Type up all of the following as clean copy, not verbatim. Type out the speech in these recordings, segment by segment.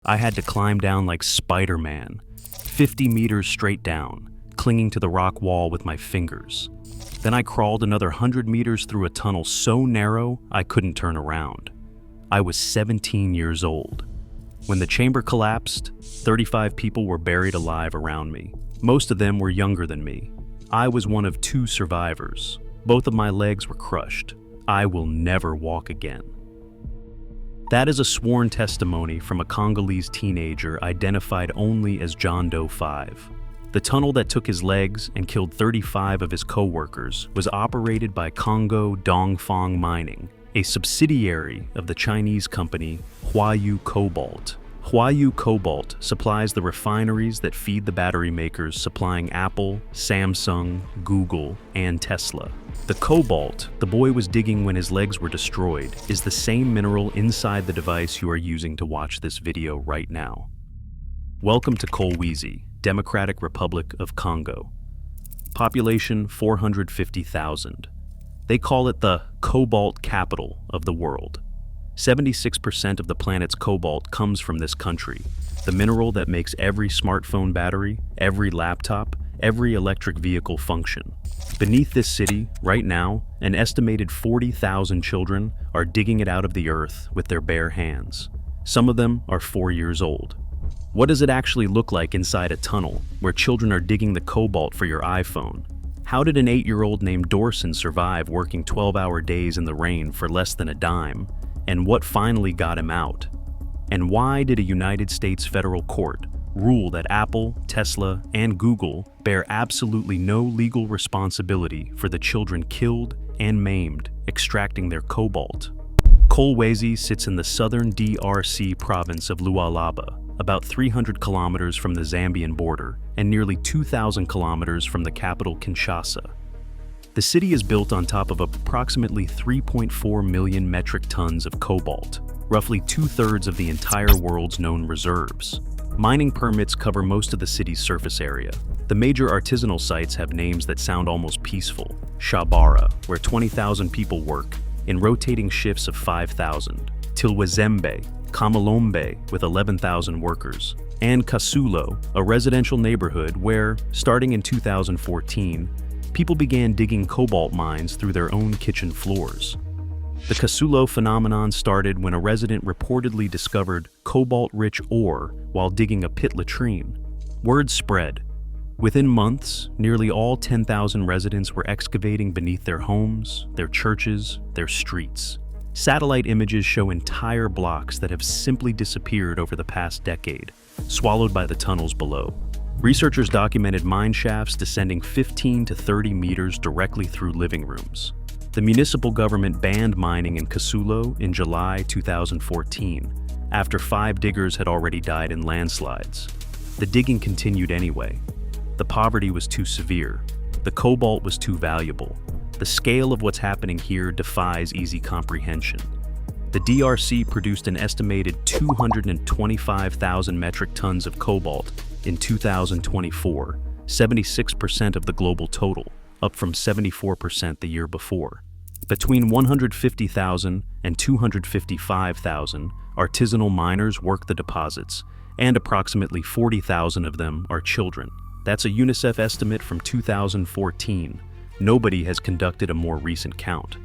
I had to climb down like Spider-Man, 50 meters straight down, clinging to the rock wall with my fingers. Then I crawled another 100 meters through a tunnel so narrow I couldn't turn around. I was 17 years old. When the chamber collapsed, 35 people were buried alive around me. Most of them were younger than me. I was one of 2 survivors. Both of my legs were crushed. I will never walk again. That is a sworn testimony from a Congolese teenager identified only as John Doe 5. The tunnel that took his legs and killed 35 of his co-workers was operated by Congo Dongfang Mining, a subsidiary of the Chinese company Huayu Cobalt. Huayu Cobalt supplies the refineries that feed the battery makers supplying Apple, Samsung, Google, and Tesla. The cobalt the boy was digging when his legs were destroyed is the same mineral inside the device you are using to watch this video right now. Welcome to Kolwezi, Democratic Republic of Congo. Population 450,000. They call it the cobalt capital of the world. 76% of the planet's cobalt comes from this country, the mineral that makes every smartphone battery, every laptop, every electric vehicle function. Beneath this city, right now, an estimated 40,000 children are digging it out of the earth with their bare hands. Some of them are 4 years old. What does it actually look like inside a tunnel where children are digging the cobalt for your iPhone? How did an 8-year-old named Dorson survive working 12-hour days in the rain for less than a dime? And what finally got him out? And why did a United States federal court rule that Apple, Tesla, and Google bear absolutely no legal responsibility for the children killed and maimed extracting their cobalt? Kolwezi sits in the southern DRC province of Lualaba, about 300 kilometers from the Zambian border and nearly 2,000 kilometers from the capital Kinshasa. The city is built on top of approximately 3.4 million metric tons of cobalt, roughly 2/3 of the entire world's known reserves. Mining permits cover most of the city's surface area. The major artisanal sites have names that sound almost peaceful. Shabara, where 20,000 people work, in rotating shifts of 5,000. Tilwezembe, Kamalombe, with 11,000 workers. And Kasulo, a residential neighborhood where, starting in 2014, people began digging cobalt mines through their own kitchen floors. The Kasulo phenomenon started when a resident reportedly discovered cobalt-rich ore while digging a pit latrine. Word spread. Within months, nearly all 10,000 residents were excavating beneath their homes, their churches, their streets. Satellite images show entire blocks that have simply disappeared over the past decade, swallowed by the tunnels below. Researchers documented mine shafts descending 15 to 30 meters directly through living rooms. The municipal government banned mining in Kasulo in July 2014, after 5 diggers had already died in landslides. The digging continued anyway. The poverty was too severe. The cobalt was too valuable. The scale of what's happening here defies easy comprehension. The DRC produced an estimated 225,000 metric tons of cobalt in 2024, 76% of the global total, up from 74% the year before. Between 150,000 and 255,000 artisanal miners work the deposits, and approximately 40,000 of them are children. That's a UNICEF estimate from 2014. Nobody has conducted a more recent count.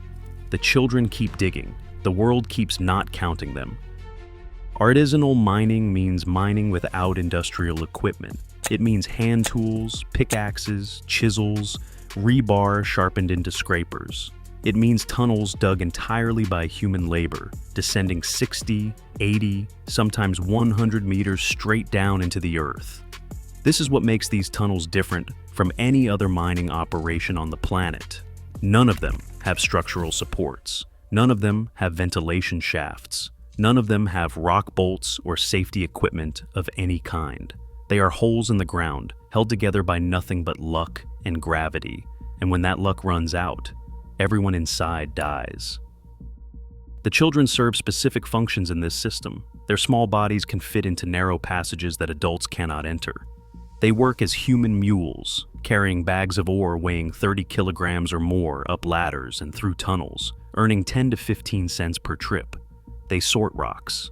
The children keep digging. The world keeps not counting them. Artisanal mining means mining without industrial equipment. It means hand tools, pickaxes, chisels, rebar sharpened into scrapers. It means tunnels dug entirely by human labor, descending 60, 80, sometimes 100 meters straight down into the earth. This is what makes these tunnels different from any other mining operation on the planet. None of them have structural supports. None of them have ventilation shafts. None of them have rock bolts or safety equipment of any kind. They are holes in the ground, held together by nothing but luck and gravity. And when that luck runs out, everyone inside dies. The children serve specific functions in this system. Their small bodies can fit into narrow passages that adults cannot enter. They work as human mules, carrying bags of ore weighing 30 kilograms or more up ladders and through tunnels, earning 10 to 15 cents per trip. They sort rocks.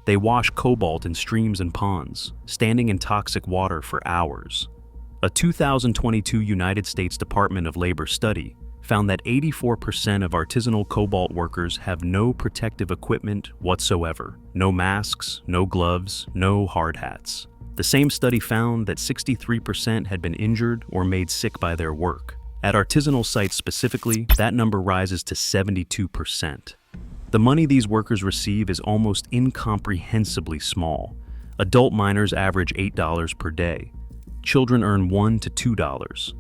They wash cobalt in streams and ponds, standing in toxic water for hours. A 2022 United States Department of Labor study found that 84% of artisanal cobalt workers have no protective equipment whatsoever. No masks, no gloves, no hard hats. The same study found that 63% had been injured or made sick by their work. At artisanal sites specifically, that number rises to 72%. The money these workers receive is almost incomprehensibly small. Adult miners average $8 per day. Children earn $1 to $2.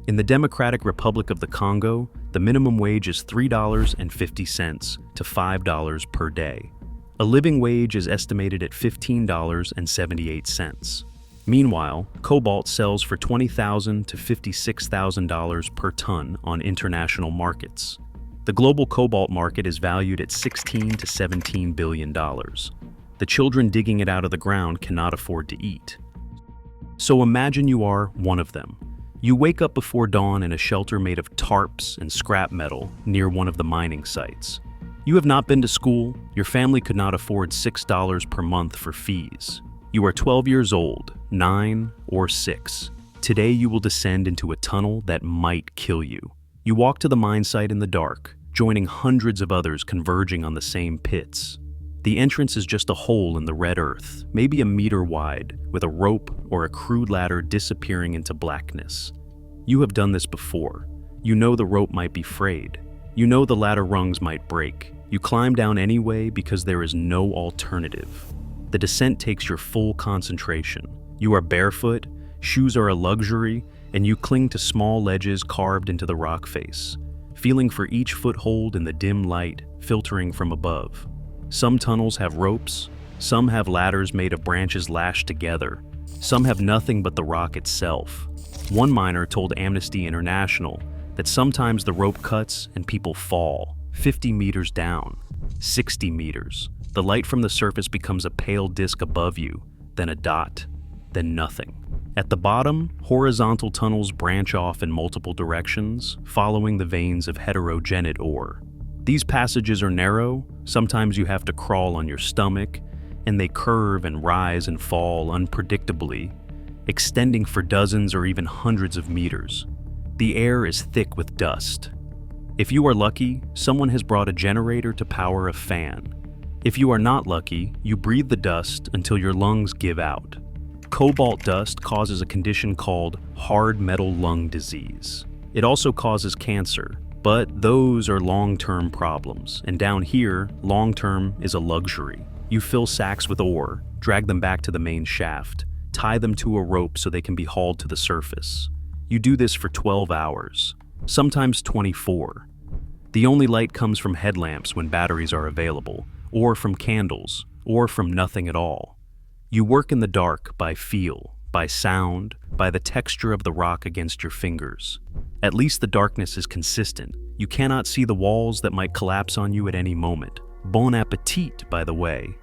In the Democratic Republic of the Congo, the minimum wage is $3.50 to $5 per day. A living wage is estimated at $15.78. Meanwhile, cobalt sells for $20,000 to $56,000 per ton on international markets. The global cobalt market is valued at $16 to $17 billion. The children digging it out of the ground cannot afford to eat. So imagine you are one of them. You wake up before dawn in a shelter made of tarps and scrap metal near one of the mining sites. You have not been to school, your family could not afford $6 per month for fees. You are 12 years old, 9 or 6. Today you will descend into a tunnel that might kill you. You walk to the mine site in the dark, joining hundreds of others converging on the same pits. The entrance is just a hole in the red earth, maybe a meter wide, with a rope or a crude ladder disappearing into blackness. You have done this before. You know the rope might be frayed. You know the ladder rungs might break. You climb down anyway because there is no alternative. The descent takes your full concentration. You are barefoot, shoes are a luxury, and you cling to small ledges carved into the rock face, feeling for each foothold in the dim light filtering from above. Some tunnels have ropes, some have ladders made of branches lashed together, some have nothing but the rock itself. One miner told Amnesty International that sometimes the rope cuts and people fall, 50 meters down, 60 meters. The light from the surface becomes a pale disc above you, then a dot, then nothing. At the bottom, horizontal tunnels branch off in multiple directions, following the veins of heterogeneous ore. These passages are narrow, sometimes you have to crawl on your stomach, and they curve and rise and fall unpredictably, extending for dozens or even hundreds of meters. The air is thick with dust. If you are lucky, someone has brought a generator to power a fan. If you are not lucky, you breathe the dust until your lungs give out. Cobalt dust causes a condition called hard metal lung disease. It also causes cancer, but those are long-term problems, and down here, long-term is a luxury. You fill sacks with ore, drag them back to the main shaft, tie them to a rope so they can be hauled to the surface. You do this for 12 hours, sometimes 24. The only light comes from headlamps when batteries are available, or from candles, or from nothing at all. You work in the dark by feel, by sound, by the texture of the rock against your fingers. At least the darkness is consistent. You cannot see the walls that might collapse on you at any moment. Bon appetit, by the way.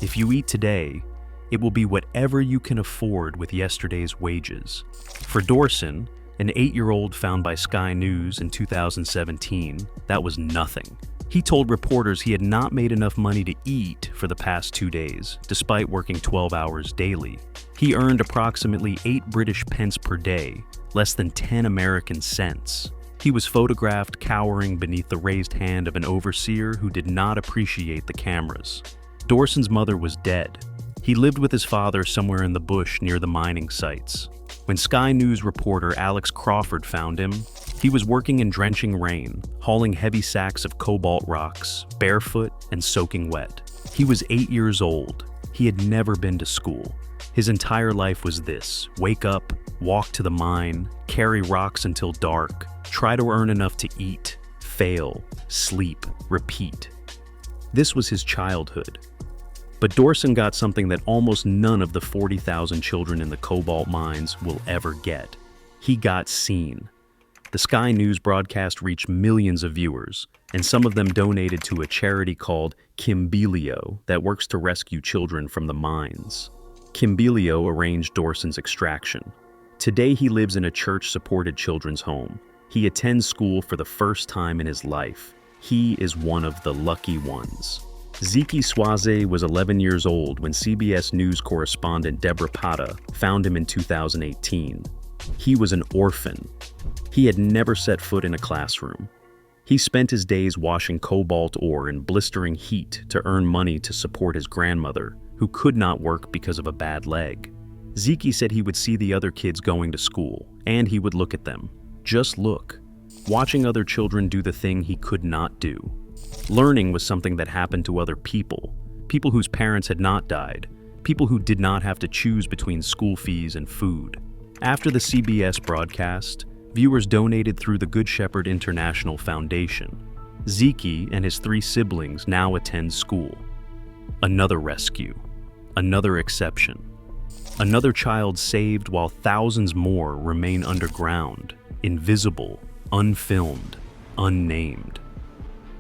If you eat today, it will be whatever you can afford with yesterday's wages. For Dorson, an 8-year-old found by Sky News in 2017, that was nothing. He told reporters he had not made enough money to eat for the past 2 days, despite working 12 hours daily. He earned approximately 8 British pence per day, less than 10 American cents. He was photographed cowering beneath the raised hand of an overseer who did not appreciate the cameras. Dorson's mother was dead. He lived with his father somewhere in the bush near the mining sites. When Sky News reporter Alex Crawford found him, he was working in drenching rain, hauling heavy sacks of cobalt rocks, barefoot and soaking wet. He was 8 years old. He had never been to school. His entire life was this: wake up, walk to the mine, carry rocks until dark, try to earn enough to eat, fail, sleep, repeat. This was his childhood. But Dorson got something that almost none of the 40,000 children in the cobalt mines will ever get. He got seen. The Sky News broadcast reached millions of viewers, and some of them donated to a charity called Kimbilio that works to rescue children from the mines. Kimbilio arranged Dorson's extraction. Today he lives in a church-supported children's home. He attends school for the first time in his life. He is one of the lucky ones. Zeke Swaze was 11 years old when CBS News correspondent Deborah Pata found him in 2018. He was an orphan. He had never set foot in a classroom. He spent his days washing cobalt ore in blistering heat to earn money to support his grandmother, who could not work because of a bad leg. Zeke said he would see the other kids going to school, and he would look at them. Just look. Watching other children do the thing he could not do. Learning was something that happened to other people, people whose parents had not died, people who did not have to choose between school fees and food. After the CBS broadcast, viewers donated through the Good Shepherd International Foundation. Zeke and his 3 siblings now attend school. Another rescue. Another exception. Another child saved while thousands more remain underground, invisible, unfilmed, unnamed.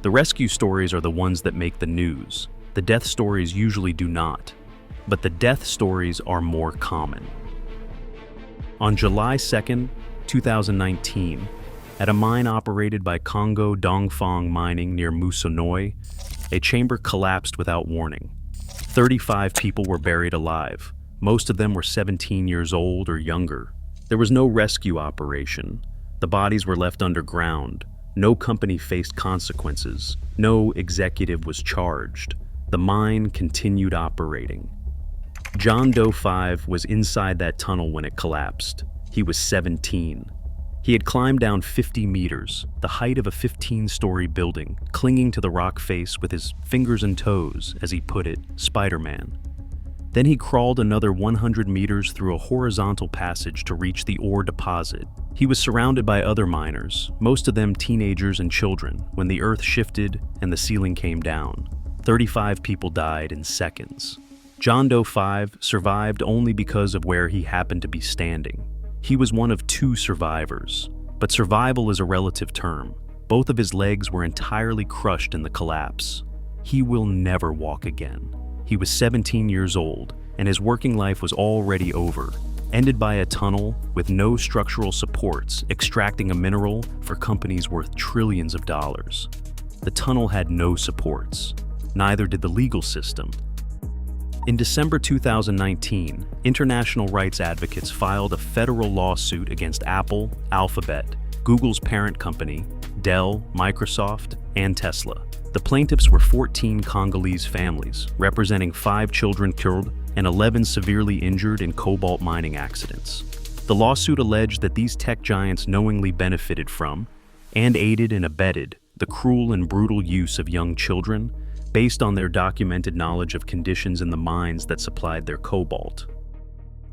The rescue stories are the ones that make the news. The death stories usually do not, but the death stories are more common. On July 2nd, 2019, at a mine operated by Congo Dongfang Mining near Musonoi, a chamber collapsed without warning. 35 people were buried alive. Most of them were 17 years old or younger. There was no rescue operation. The bodies were left underground. No company faced consequences. No executive was charged. The mine continued operating. John Doe 5 was inside that tunnel when it collapsed. He was 17. He had climbed down 50 meters, the height of a 15-story building, clinging to the rock face with his fingers and toes, as he put it, Spider-Man. Then he crawled another 100 meters through a horizontal passage to reach the ore deposit. He was surrounded by other miners, most of them teenagers and children, when the earth shifted and the ceiling came down. 35 people died in seconds. John Doe 5 survived only because of where he happened to be standing. He was one of 2 survivors, but survival is a relative term. Both of his legs were entirely crushed in the collapse. He will never walk again. He was 17 years old, and his working life was already over, ended by a tunnel with no structural supports extracting a mineral for companies worth trillions of dollars. The tunnel had no supports. Neither did the legal system. In December 2019, international rights advocates filed a federal lawsuit against Apple, Alphabet, Google's parent company, Dell, Microsoft, and Tesla. The plaintiffs were 14 Congolese families, representing 5 children killed and 11 severely injured in cobalt mining accidents. The lawsuit alleged that these tech giants knowingly benefited from and aided and abetted the cruel and brutal use of young children based on their documented knowledge of conditions in the mines that supplied their cobalt.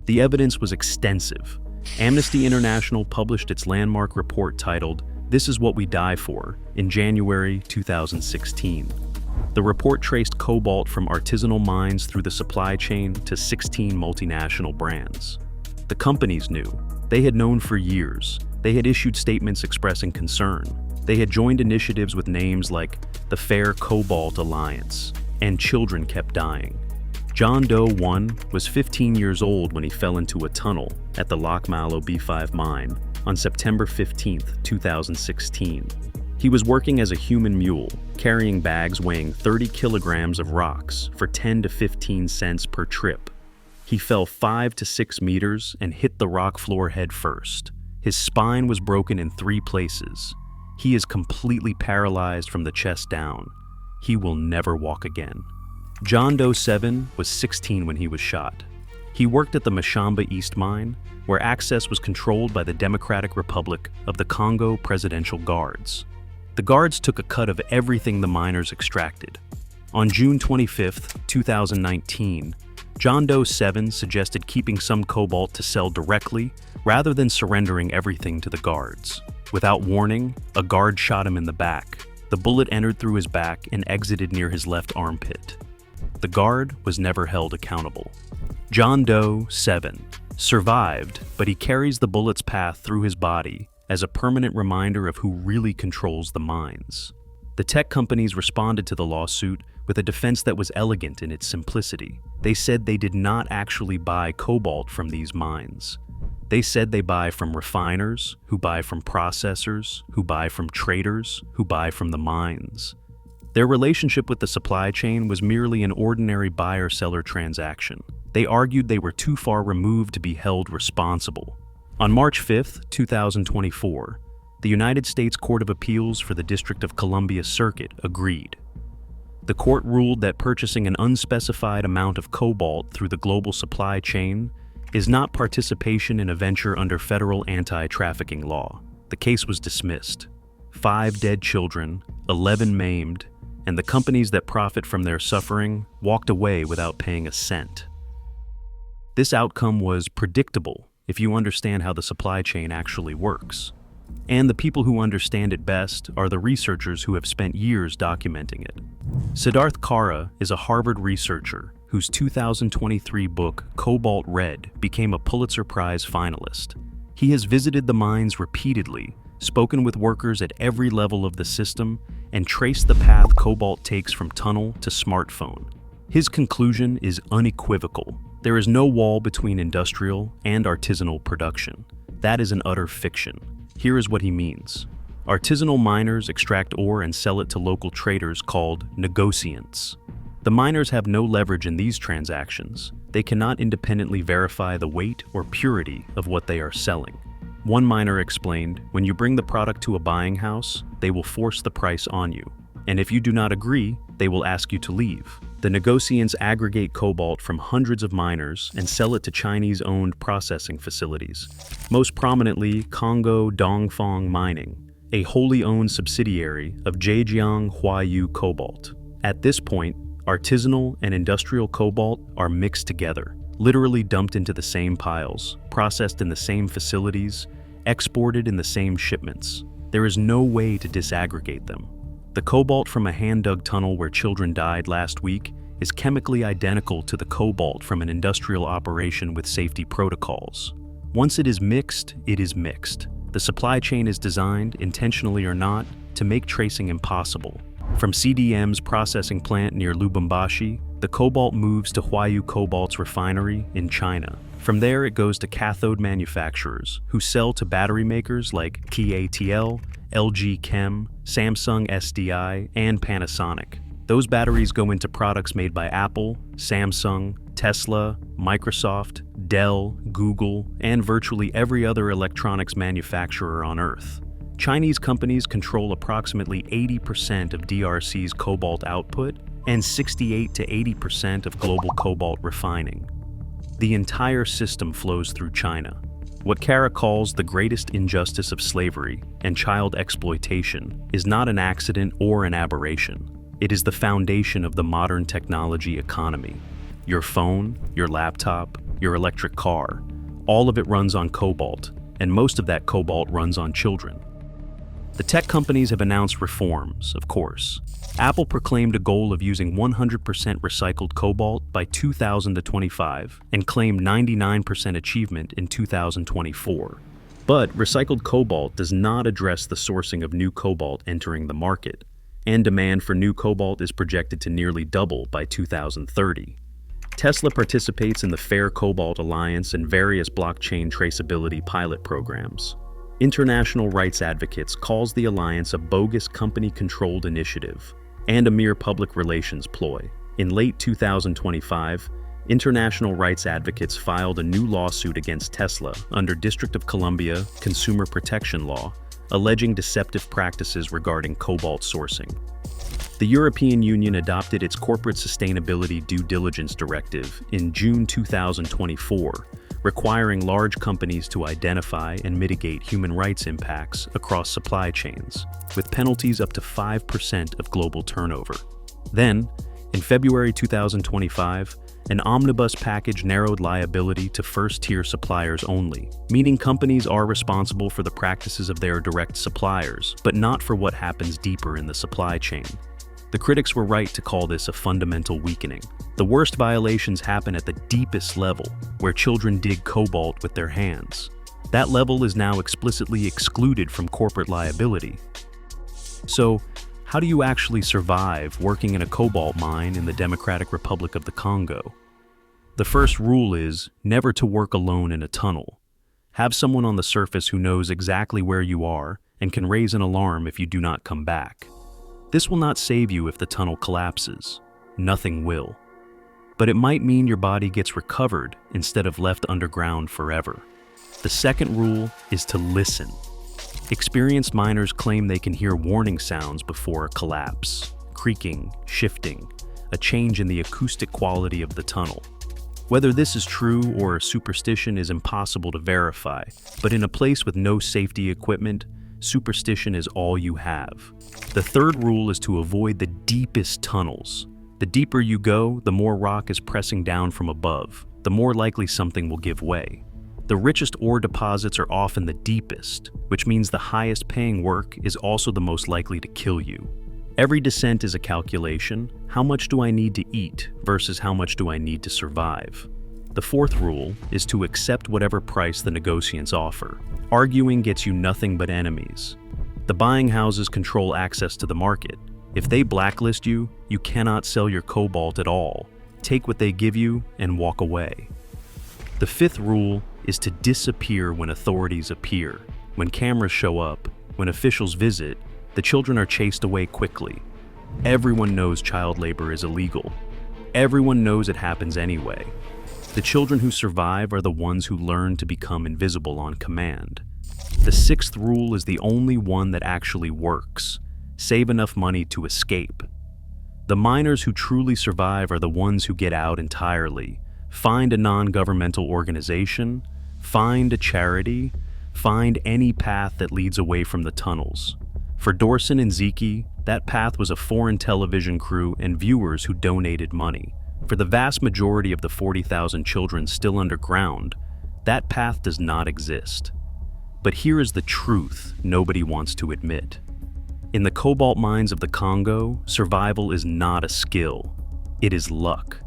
The evidence was extensive. Amnesty International published its landmark report titled, "This is What We Die For," in January 2016. The report traced cobalt from artisanal mines through the supply chain to 16 multinational brands. The companies knew. They had known for years. They had issued statements expressing concern. They had joined initiatives with names like the Fair Cobalt Alliance, and children kept dying. John Doe 1 was 15 years old when he fell into a tunnel at the Lokmalo B5 mine on September 15, 2016. He was working as a human mule, carrying bags weighing 30 kilograms of rocks for 10 to 15 cents per trip. He fell 5 to 6 meters and hit the rock floor head first. His spine was broken in 3 places. He is completely paralyzed from the chest down. He will never walk again. John Doe 7 was 16 when he was shot. He worked at the Mashamba East mine, where access was controlled by the Democratic Republic of the Congo Presidential Guards. The guards took a cut of everything the miners extracted. On June 25, 2019, John Doe 7 suggested keeping some cobalt to sell directly rather than surrendering everything to the guards. Without warning, a guard shot him in the back. The bullet entered through his back and exited near his left armpit. The guard was never held accountable. John Doe 7 survived, but he carries the bullet's path through his body as a permanent reminder of who really controls the mines. The tech companies responded to the lawsuit with a defense that was elegant in its simplicity. They said they did not actually buy cobalt from these mines. They said they buy from refiners, who buy from processors, who buy from traders, who buy from the mines. Their relationship with the supply chain was merely an ordinary buyer-seller transaction. They argued they were too far removed to be held responsible. On March 5, 2024, the United States Court of Appeals for the District of Columbia Circuit agreed. The court ruled that purchasing an unspecified amount of cobalt through the global supply chain is not participation in a venture under federal anti-trafficking law. The case was dismissed. 5 dead children, 11 maimed, and the companies that profit from their suffering walked away without paying a cent. This outcome was predictable if you understand how the supply chain actually works. And the people who understand it best are the researchers who have spent years documenting it. Siddharth Kara is a Harvard researcher whose 2023 book, Cobalt Red, became a Pulitzer Prize finalist. He has visited the mines repeatedly, spoken with workers at every level of the system, and traced the path cobalt takes from tunnel to smartphone. His conclusion is unequivocal. There is no wall between industrial and artisanal production. That is an utter fiction. Here is what he means. Artisanal miners extract ore and sell it to local traders called negociants. The miners have no leverage in these transactions. They cannot independently verify the weight or purity of what they are selling. One miner explained, when you bring the product to a buying house, they will force the price on you. And if you do not agree, they will ask you to leave. The negociants aggregate cobalt from hundreds of miners and sell it to Chinese-owned processing facilities, most prominently Congo Dongfang Mining, a wholly owned subsidiary of Zhejiang Huayu Cobalt. At this point, artisanal and industrial cobalt are mixed together, literally dumped into the same piles, processed in the same facilities, exported in the same shipments. There is no way to disaggregate them. The cobalt from a hand-dug tunnel where children died last week is chemically identical to the cobalt from an industrial operation with safety protocols. Once it is mixed, it is mixed. The supply chain is designed, intentionally or not, to make tracing impossible. From CDM's processing plant near Lubumbashi, the cobalt moves to Huayu Cobalt's refinery in China. From there, it goes to cathode manufacturers who sell to battery makers like KATL, LG Chem, Samsung SDI, and Panasonic. Those batteries go into products made by Apple, Samsung, Tesla, Microsoft, Dell, Google, and virtually every other electronics manufacturer on Earth. Chinese companies control approximately 80% of DRC's cobalt output and 68 to 80% of global cobalt refining. The entire system flows through China. What Kara calls the greatest injustice of slavery and child exploitation is not an accident or an aberration. It is the foundation of the modern technology economy. Your phone, your laptop, your electric car, all of it runs on cobalt, and most of that cobalt runs on children. The tech companies have announced reforms, of course. Apple proclaimed a goal of using 100% recycled cobalt by 2025 and claimed 99% achievement in 2024. But recycled cobalt does not address the sourcing of new cobalt entering the market, and demand for new cobalt is projected to nearly double by 2030. Tesla participates in the Fair Cobalt Alliance and various blockchain traceability pilot programs. International rights advocates calls the alliance a bogus company-controlled initiative and a mere public relations ploy. In late 2025, international rights advocates filed a new lawsuit against Tesla under District of Columbia Consumer Protection Law, alleging deceptive practices regarding cobalt sourcing. The European Union adopted its Corporate Sustainability Due Diligence Directive in June 2024, requiring large companies to identify and mitigate human rights impacts across supply chains, with penalties up to 5% of global turnover. Then, in February 2025, an omnibus package narrowed liability to first-tier suppliers only, meaning companies are responsible for the practices of their direct suppliers, but not for what happens deeper in the supply chain. The critics were right to call this a fundamental weakening. The worst violations happen at the deepest level, where children dig cobalt with their hands. That level is now explicitly excluded from corporate liability. So, how do you actually survive working in a cobalt mine in the Democratic Republic of the Congo? The first rule is never to work alone in a tunnel. Have someone on the surface who knows exactly where you are and can raise an alarm if you do not come back. This will not save you if the tunnel collapses. Nothing will. But it might mean your body gets recovered instead of left underground forever. The second rule is to listen. Experienced miners claim they can hear warning sounds before a collapse, creaking, shifting, a change in the acoustic quality of the tunnel. Whether this is true or a superstition is impossible to verify, but in a place with no safety equipment, superstition is all you have. The third rule is to avoid the deepest tunnels. The deeper you go, the more rock is pressing down from above, the more likely something will give way. The richest ore deposits are often the deepest, which means the highest paying work is also the most likely to kill you. Every descent is a calculation. How much do I need to eat versus how much do I need to survive? The fourth rule is to accept whatever price the negotiants offer. Arguing gets you nothing but enemies. The buying houses control access to the market. If they blacklist you, you cannot sell your cobalt at all. Take what they give you and walk away. The fifth rule is to disappear when authorities appear. When cameras show up, when officials visit, the children are chased away quickly. Everyone knows child labor is illegal. Everyone knows it happens anyway. The children who survive are the ones who learn to become invisible on command. The sixth rule is the only one that actually works. Save enough money to escape. The miners who truly survive are the ones who get out entirely. Find a non-governmental organization, find a charity, find any path that leads away from the tunnels. For Dorson and Zeke, that path was a foreign television crew and viewers who donated money. For the vast majority of the 40,000 children still underground, that path does not exist. But here is the truth nobody wants to admit. In the cobalt mines of the Congo, survival is not a skill, it is luck.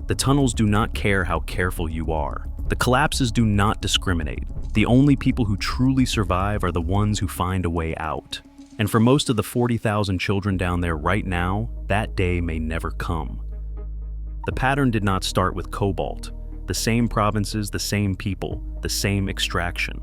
The tunnels do not care how careful you are. The collapses do not discriminate. The only people who truly survive are the ones who find a way out. And for most of the 40,000 children down there right now, that day may never come. The pattern did not start with cobalt. The same provinces, the same people, the same extraction.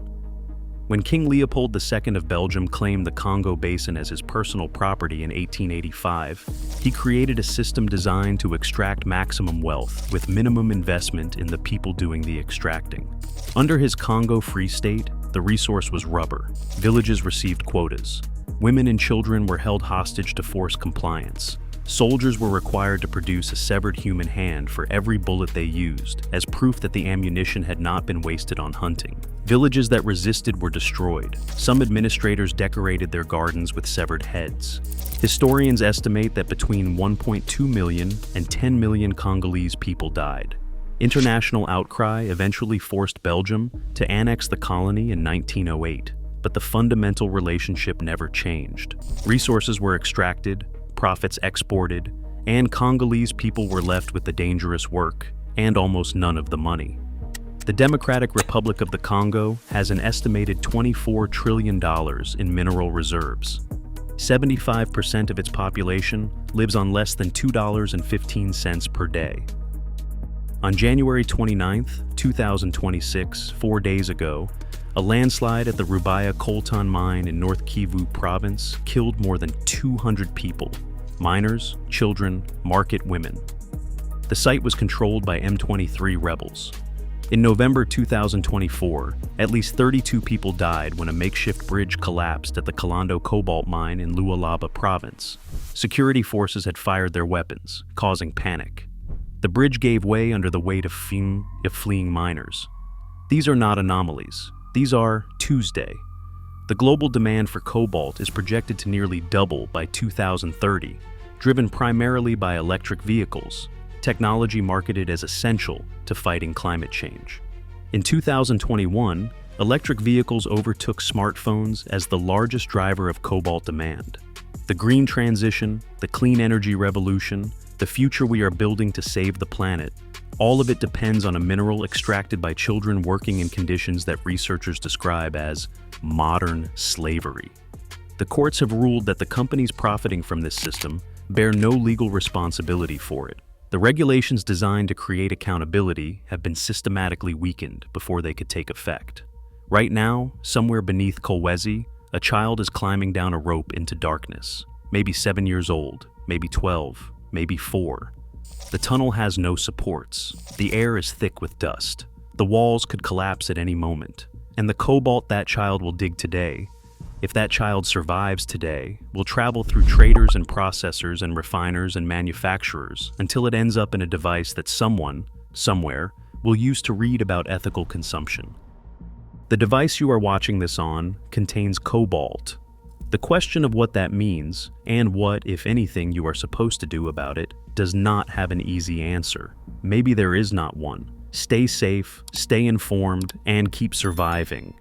When King Leopold II of Belgium claimed the Congo Basin as his personal property in 1885, he created a system designed to extract maximum wealth with minimum investment in the people doing the extracting. Under his Congo Free State, the resource was rubber. Villages received quotas. Women and children were held hostage to force compliance. Soldiers were required to produce a severed human hand for every bullet they used, as proof that the ammunition had not been wasted on hunting. Villages that resisted were destroyed. Some administrators decorated their gardens with severed heads. Historians estimate that between 1.2 million and 10 million Congolese people died. International outcry eventually forced Belgium to annex the colony in 1908, but the fundamental relationship never changed. Resources were extracted, profits exported, and Congolese people were left with the dangerous work and almost none of the money. The Democratic Republic of the Congo has an estimated $24 trillion in mineral reserves. 75% of its population lives on less than $2.15 per day. On January 29, 2026, 4 days ago, a landslide at the Rubaya Coltan mine in North Kivu province killed more than 200 people. Miners, children, market women. The site was controlled by M23 rebels. In November 2024, at least 32 people died when a makeshift bridge collapsed at the Kalando cobalt mine in Lualaba province. Security forces had fired their weapons, causing panic. The bridge gave way under the weight of fleeing miners. These are not anomalies. These are Tuesday. The global demand for cobalt is projected to nearly double by 2030, driven primarily by electric vehicles, technology marketed as essential to fighting climate change. In 2021, electric vehicles overtook smartphones as the largest driver of cobalt demand. The green transition, the clean energy revolution, the future we are building to save the planet, all of it depends on a mineral extracted by children working in conditions that researchers describe as modern slavery. The courts have ruled that the companies profiting from this system bear no legal responsibility for it. The regulations designed to create accountability have been systematically weakened before they could take effect. Right now, somewhere beneath Kolwezi, a child is climbing down a rope into darkness. maybe 7 years old, maybe 12, maybe 4. The tunnel has no supports. The air is thick with dust. The walls could collapse at any moment. And the cobalt that child will dig today, if that child survives today, will travel through traders and processors and refiners and manufacturers until it ends up in a device that someone, somewhere, will use to read about ethical consumption. The device you are watching this on contains cobalt. The question of what that means, and what, if anything, you are supposed to do about it, does not have an easy answer. Maybe there is not one. Stay safe, stay informed, and keep surviving.